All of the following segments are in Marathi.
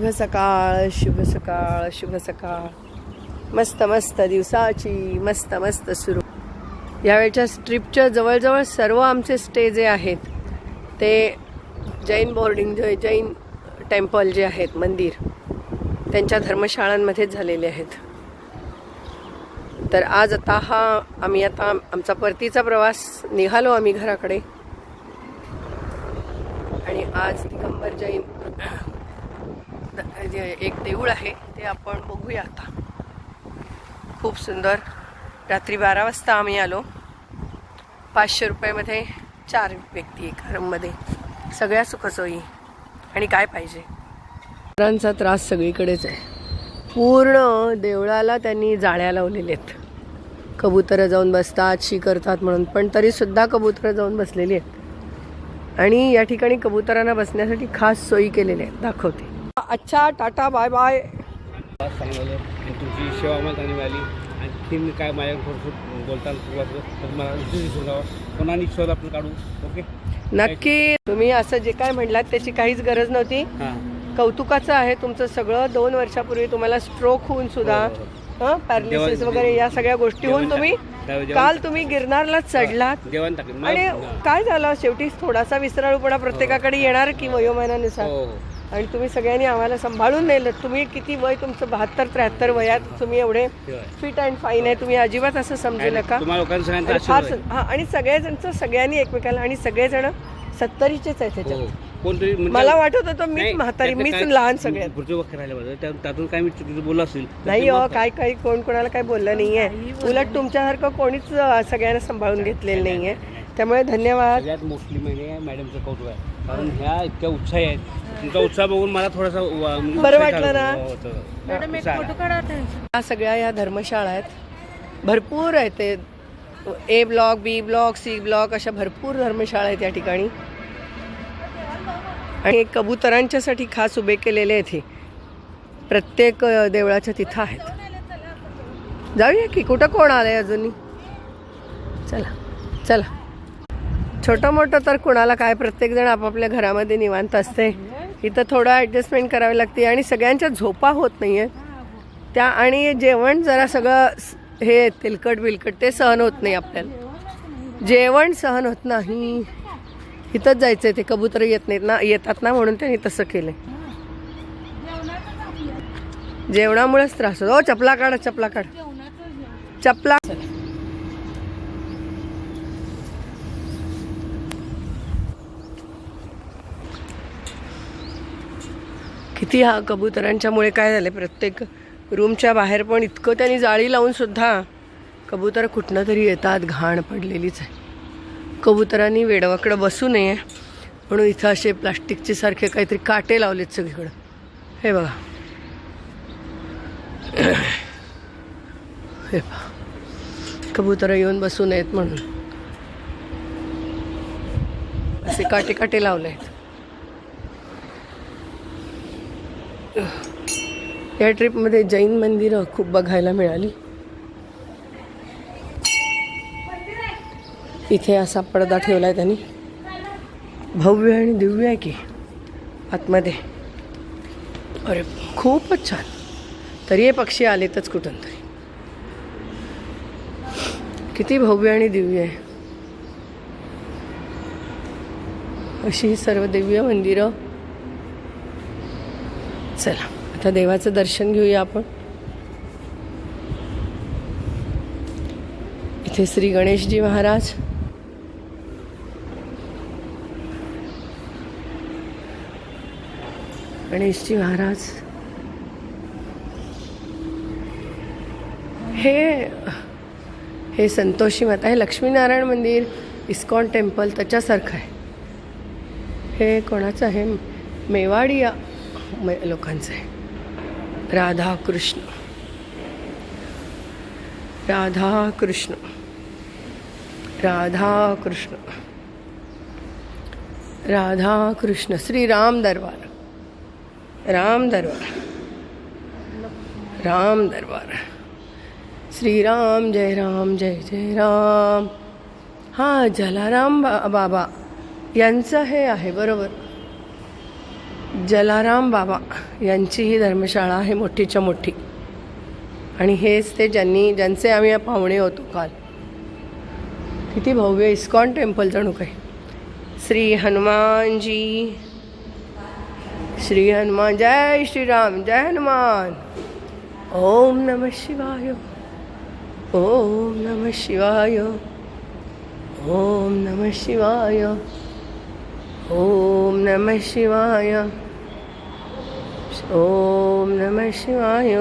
शुभ सकाळ, शुभ सकाळ, शुभ सकाळ. मस्त मस्त दिवसाची मस्त मस्त सुरू. यावेळच्या ट्रिपच्या जवळजवळ सर्व आमचे स्टे जे आहेत ते जैन बोर्डिंग जैन टेम्पल जे आहेत मंदिर त्यांच्या धर्मशाळांमध्येच झालेले आहेत. तर आज आता आम्ही आमचा परतीचा प्रवास निघालो आम्ही घराकडे. आणि आज दिगंबर जैन एक देऊळ आहे ते आपण बघूया आता. खूप सुंदर. रात्री 12 वाजता आम्ही आलो. 500 रुपयामध्ये 4 व्यक्ती एका रूममध्ये. सगळ्या सुखसोयी आणि काय पाहिजे. कबुतरांचा त्रास सगळीकडेच आहे. पूर्ण देवळाला त्यांनी जाळ्या लावलेल्या आहेत. कबुतरं जाऊन बसतात, शी करतात म्हणून, पण तरीसुद्धा कबुतरं जाऊन बसलेली आहेत. आणि या ठिकाणी कबुतरांना बसण्यासाठी खास सोयी केलेल्या आहेत. दाखवते. अच्छा, टाटा, बाय बाय. चांगलं तुमची सेवा आम्हाला चांगली मिळाली. आणखी काय माझ्या बोलताना पुन्हा निश्चित आपण काढू. ओके, नक्की. तुम्ही असं जे काय म्हणलात त्याची काहीच गरज नव्हती. कौतुकाचं आहे तुमचं सगळं. 2 वर्षापूर्वी तुम्हाला स्ट्रोक होऊन सुद्धा पॅरालिसिस वगैरे या सगळ्या गोष्टी होऊन तुम्ही काल तुम्ही गिरनारला चढलात. आणि काय झालं शेवटी थोडासा विसराळूपणा प्रत्येकाकडे येणार की वयोमानानुसार. आणि तुम्ही सगळ्यांनी आम्हाला सांभाळून नेलं. तुम्ही किती वय तुमचं 72-73 वयात तुम्ही एवढे फिट अँड फाईन आहे. तुम्ही अजिबात असं समजू नका. फार आणि सगळ्यांनी एकमेकाला आणि सगळेजण 70चे आहेत त्याच्यात. मला वाटत होतं मीच म्हातारी, मीच लहान सगळ्यात. त्यातून काय मी चुकीचं बोललो असेल नाही हो, काय कोण कोणाला काय बोललं नाहीये. उलट तुमच्यासारखं कोणीच सगळ्यांना सांभाळून घेतलेलं नाहीये. त्यामुळे धन्यवाद. सगळ्यात मोस्टली म्हणजे मॅडमचं कौतुक आहे. कारण ह्या इतक्या उत्साही आहेत. तुमचा उत्साह बघून मला थोडासा बरं वाटलं ना. ह्या सगळ्या या धर्मशाळा आहेत. भरपूर आहेत. ते A block, B block, C block अशा भरपूर धर्मशाळा आहेत या ठिकाणी. आणि कबुतरांच्यासाठी खास उभे केलेले आहेत हे. प्रत्येक देवळाच्या तिथं आहेत. जाऊया की. कुठं कोण आलंय अजूनही. चला चला. छोटं मोठं तर कोणाला काय, प्रत्येकजण आपापल्या घरामध्ये निवांत असते. इथं थोडं ॲडजस्टमेंट करावी लागते. आणि सगळ्यांच्या झोपा होत नाही आहेत त्या. आणि जेवण जरा सगळं हे तेलकट बिलकट ते सहन होत नाही आपल्याला. जेवण सहन होत नाही. इथंच जायचं आहे. ते कबूतर येतात ना म्हणून त्यांनी तसं केलं. जेवणामुळेच त्रास होतो. चपला काढ, चपला काढ, चपला. किती हा कबुतरांच्यामुळे काय झालं, प्रत्येक रूमच्या बाहेर पण इतकं त्यांनी जाळी लावून सुद्धा कबूतर कुठनं तरी येतात. घाण पडलेलीच आहे. कबुतरांनी वेडवाकडं बसू नये म्हणून इथं असे प्लास्टिकचे सारखे काहीतरी काटे लावलेत सगळीकडं. हे बघा, हे बघा, कबुतरं येऊन बसू नयेत म्हणून असे काटे काटे लावले आहेत. या ट्रिपमध्ये जैन मंदिरं खूप बघायला मिळाली. इथे असा पडदा ठेवला आहे त्यांनी. भव्य आणि दिव्य आहे की आतमध्ये. अरे खूपच छान. तरी हे पक्षी आलेतच कुठून तरी. किती भव्य आणि दिव्य आहे. अशी सर्व दिव्य मंदिरं. चला आता देवाचं दर्शन घेऊया आपण. इथे श्री गणेशजी महाराज, गणेशजी महाराज. हे संतोषी माता. हे लक्ष्मीनारायण मंदिर, इस्कॉन टेम्पल त्याच्यासारखं आहे. हे कोणाचं आहे? मेवाडी या लोकांचं आहे. राधा कृष्ण, राधा कृष्ण, राधा कृष्ण, राधा कृष्ण. श्री राम दरबार, राम दरबार, राम दरबार. श्रीराम जय राम जय जय राम. हां, जलाराम बाबा यांचं हे आहे बरोबर. जलाराम बाबा यांची ही धर्मशाळा आहे मोठीच्या मोठी. आणि हेच ते ज्यांचे आम्ही पाहुणे होतो काल. किती भव्य इस्कॉन टेम्पल जणू काही. श्री हनुमानजी, श्री हनुमान, जय श्रीराम, जय हनुमान. ओम नमः शिवाय, ओम नमः शिवाय, ओम नमः शिवाय, ओम नमः शिवाय, ओम नमः शिवाय.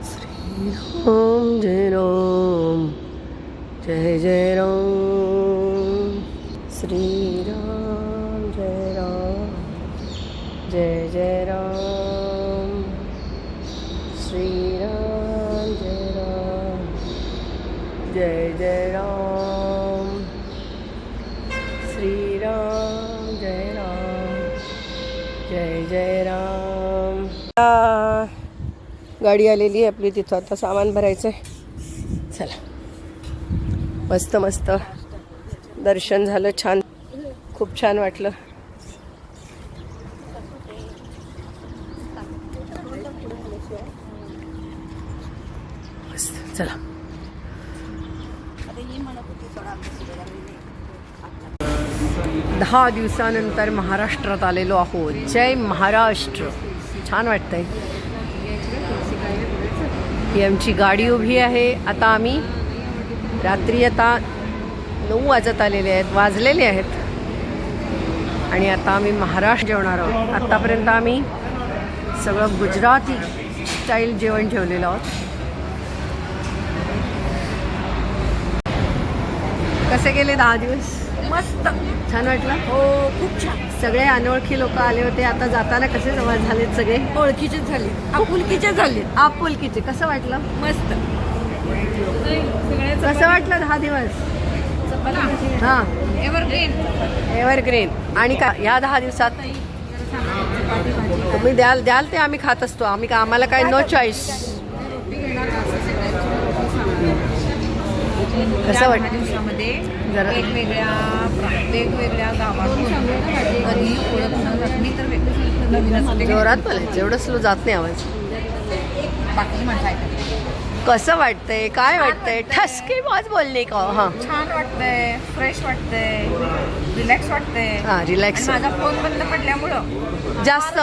श्रीराम जय राम, जय जय राम. श्रीराम जय राम, जय जय राम. श्रीराम जय राम, जय जय राम. श्रीराम जय राम, जय जय राम. गाडी आलेली आहे आपली, तिथं आता सामान भरायचं आहे. चला, मस्त मस्त दर्शन झालं, छान, खूप छान वाटलं. मस्त. चला, 10 दिवसानंतर महाराष्ट्रात आलेलो आहोत. जय महाराष्ट्र. छान वाटतंय. ही आमची गाडी उभी आहे. आता आम्ही रात्री 9 वाजत वाजलेले आहेत आणि आता आम्ही महाराष्ट्र जेवणार आहोत. आत्तापर्यंत आम्ही सगळं गुजराती स्टाईल जेवण ठेवलेलं आहोत. कसे गेले 10 दिवस? मस्त, छान वाटलं. हो खूप छान. सगळे अनोळखी लोक आले होते. आता जाताना कसे जवळ झालेत सगळे, ओळखीचे झाले, आपुलकीचे झाले. आपुलकीचे. कसं वाटलं? मस्त. कसं वाटलं 10 दिवस? हां, एव्हरग्रीन. आणि का ह्या 10 दिवसात तुम्ही द्याल ते आम्ही खात असतो. आम्हाला काय नो चॉईस. कसं वाटतं? दिवसामध्ये जरा वेगवेगळ्या गावातून कधी ओळख न तर नवीन जोरात बोलायचं, एवढं स्लो जात नाही आवाज. बाकी म्हणताय. कसं वाटतंय? काय वाटतंय? ठसके बाज बोलणे का? हां, छान वाटतंय, फ्रेश वाटतंय, रिलॅक्स वाटतंय. हां, रिलॅक्स. माझा फोन बंद पडल्यामुळं जास्त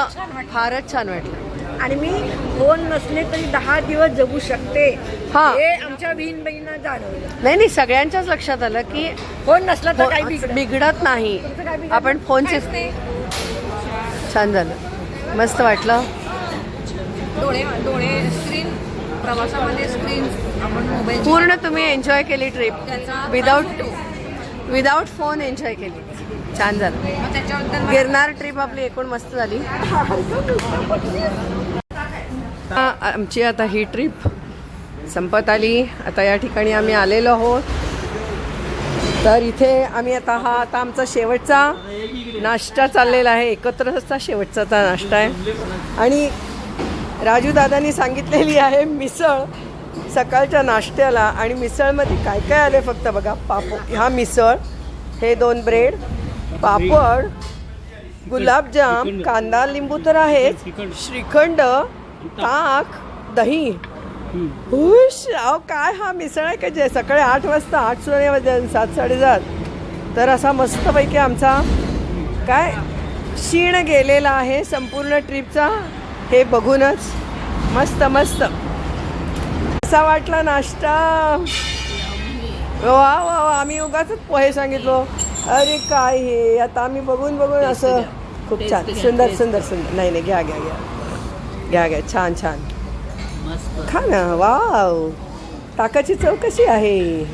फारच छान वाटलं. आणि मी फोन नसले तरी 10 दिवस जगू शकते. हां. हे आमच्या बहीण बहिणींना जाणवलं. नाही, सगळ्यांच्याच लक्षात आलं की फोन नसला तर काही बिघडत नाही. आपण फोनचे छान झालं, मस्त वाटलं. डोळे स्क्रीन, प्रवासामध्ये स्क्रीन, आपण मोबाईल पूर्ण तुम्ही एन्जॉय केली ट्रिप. विदाऊट फोन एन्जॉय केली. छान झालं. मग त्याच्याबद्दल गिरनार ट्रिप आपली एकूण मस्त झाली. आमची आता ही ट्रिप संपत आली. आता या ठिकाणी आम्ही आलेलो आहोत. तर इथे आम्ही आता आमचा शेवटचा नाश्ता चाललेला आहे. एकत्रचा शेवटचा नाश्ता आहे. आणि राजू दादांनी सांगितलेली आहे मिसळ सकाळच्या नाश्त्याला. आणि मिसळमध्ये काय काय आले फक्त बघा. हा मिसळ, हे 2 ब्रेड, पापड, गुलाबजाम, कांदा लिंबू तर आहेच, श्रीखंड, ताक, दही. हुश. अहो काय हा मिसळ आहे का? जे सकाळी 8 वाजता, 8 सुद्धा वाजता, 7, 7:30 तर असा मस्तपैकी आमचा काय क्षीण गेलेला आहे संपूर्ण ट्रिपचा. हे बघूनच मस्त मस्त असा वाटला नाश्ता. वा वा वा. आम्ही उगाच पोहे सांगितलो. अरे काय हे आता आम्ही बघून असं खूप छान, सुंदर सुंदर सुंदर. नाही घ्या घ्या घ्या घ्या घ्या. छान छान खा ना. वाव. ताकाची चव कशी आहे?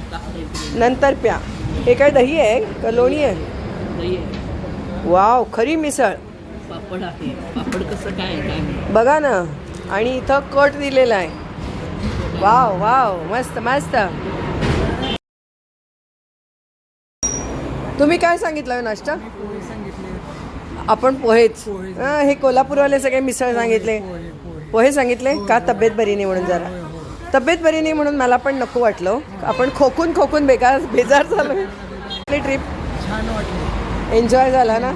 नंतर प्या. हे काय दही आहे का लोणी आहे? वाव, खरी मिसळ. पापड आहे. पापड कसं काय बघा ना. आणि इथं कट दिलेला आहे. वाव वाव, मस्त मस्त. तुम्ही काय सांगितलं नाश्ता? आपण पोहेच. हे कोल्हापूरवाले सगळे मिसळ सांगितले, पोहे सांगितले. का? तब्येत बरी नाही म्हणून. जरा तब्येत बरी नाही म्हणून मला पण नको वाटलं. आपण खोकून बेजार झालो. ट्रिप छान वाटलं. एन्जॉय झाला ना?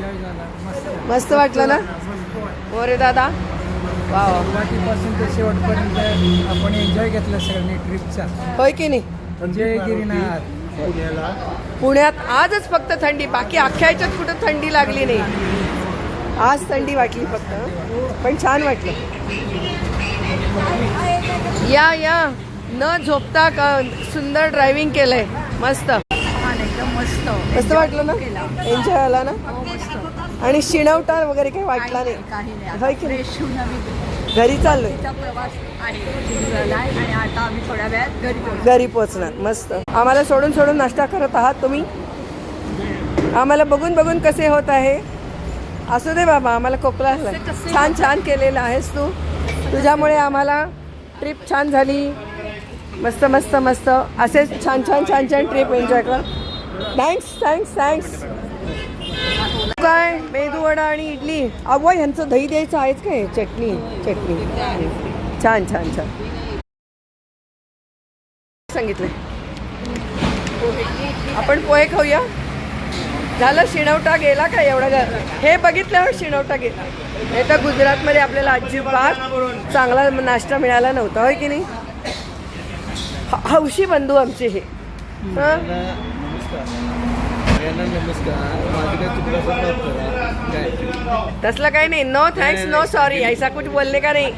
मस्त वाटलं ना? मोरे दादा वा वा. सुरुवातीपासून ते शेवटपर्यंत आपण एन्जॉय घेतलं सगळ्यांनी ट्रिपचा. होय की नाही? जय गिरीनाथ. पुण्यात आजच फक्त थंडी, बाकी अख्ख्या ह्याच्यात कुठं थंडी लागली नाही. आज थंडी वाटली फक्त, पण छान वाटलं. या या न झोपता सुंदर ड्रायव्हिंग केलंय. मस्त मस्त वाटलं ना? एन्जॉय आला ना? आणि शिणवटा वगैरे काही वाटला नाही. होय की नाही? घरी चाललोय, घरी पोचणार. मस्त. आम्हाला सोडून सोडून नाश्ता करत आहात तुम्ही. आम्हाला बघून बघून कसे होत आहे. असू दे बाबा, आम्हाला खोकला आला. छान छान केलेलं आहेस तू. तुझ्यामुळे आम्हाला ट्रिप छान झाली. मस्त मस्त मस्त. असेच छान छान छान छान ट्रिप एन्जॉय कर. Thanks thanks thanks. काय मेदूवडा आणि इडली. अव्वा ह्यांचं दही द्यायचं आहेच काय? चटणी चटणी छान छान छान सांगितलंय. आपण पोहे खाऊया. झालं. शिणवटा गेला का एवढा? हे बघितल्यावर शिणवटा गेला. नाही तर गुजरातमध्ये आपल्याला अजिबात चांगला नाश्ता मिळाला नव्हता. होय की नाही? हौशी बंधू आमचे हे. तसलं काही नाही. नो थँक्स नो सॉरी ऐसा कुछ बोलने का नाही.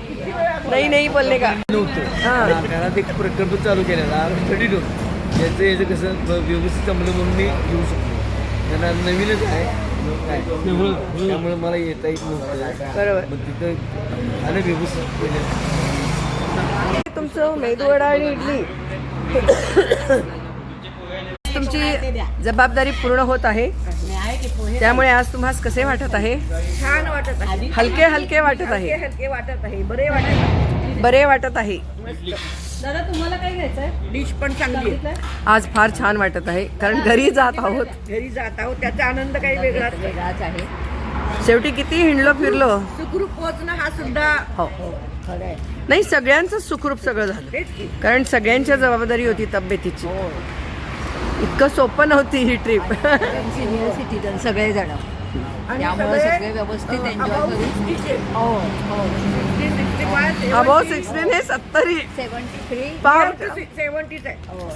नाही नाही बोलने का नव्हतं. घरात एक प्रकल्प चालू केलेला स्टडी रूम. याचं कसं व्यवस्थित जमलं म्हणून मी घेऊ शकतो. त्यांना नवीनच आहे काय, त्यामुळे मला येता येत नव्हतं. बरोबर. मग तिथं आलं व्यवस्थित केलं. तुमचं मेदूवडा आणि इडली. तुमची जबाबदारी पूर्ण होत आहे, त्यामुळे आज तुम्हाला कसे वाटत आहे? छान वाटत आहे. हलके हलके वाटत आहे. हलके वाटत आहे. बरे वाटत आहे. बरे वाटत आहे. दादा तुम्हाला काय घ्यायचंय? डिश पण चांगली आहे. आज फार छान वाटत आहे, कारण घरी जात आहोत. घरी जात आहोत त्याचा आनंद काही वेगळाच आहे. शेवटी किती हिंडलो फिरलो. सुखरूप पोहोचणं हा सुद्धा हो नाही, सगळ्यांचं सुखरूप सगळं झालं, कारण सगळ्यांच्या जबाबदारी होती तब्येतीची. इतकं सोपं नव्हती ही ट्रिप. सिनियर सिटीजन सगळे जण, त्यामुळे सगळे व्यवस्थित एन्जॉय करू. अबो 16 हे 70 पार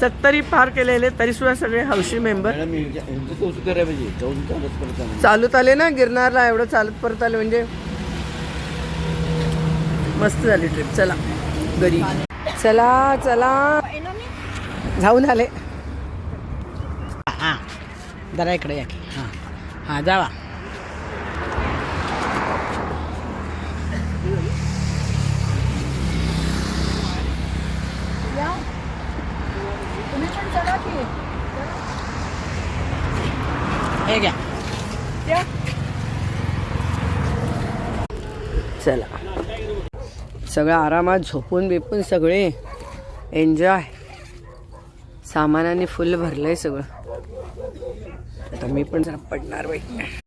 70 पार केलेले, तरी सुद्धा सगळे हौशी मेंबर. कौतुक करायला पाहिजे. जाऊन चालत परत आलं. चालत आले ना गिरनारला. एवढं चालत परत आले म्हणजे मस्त झाली ट्रिप. चला घरी. चला चला जाऊन आले. हां जरा इकडे या की. हां हां जावा. हे घ्या. चला सगळं आरामात झोपून बिपून सगळे एन्जॉय. सामानाने फुल भरलंय सगळं. आता मी पण जरा पडणार बाई.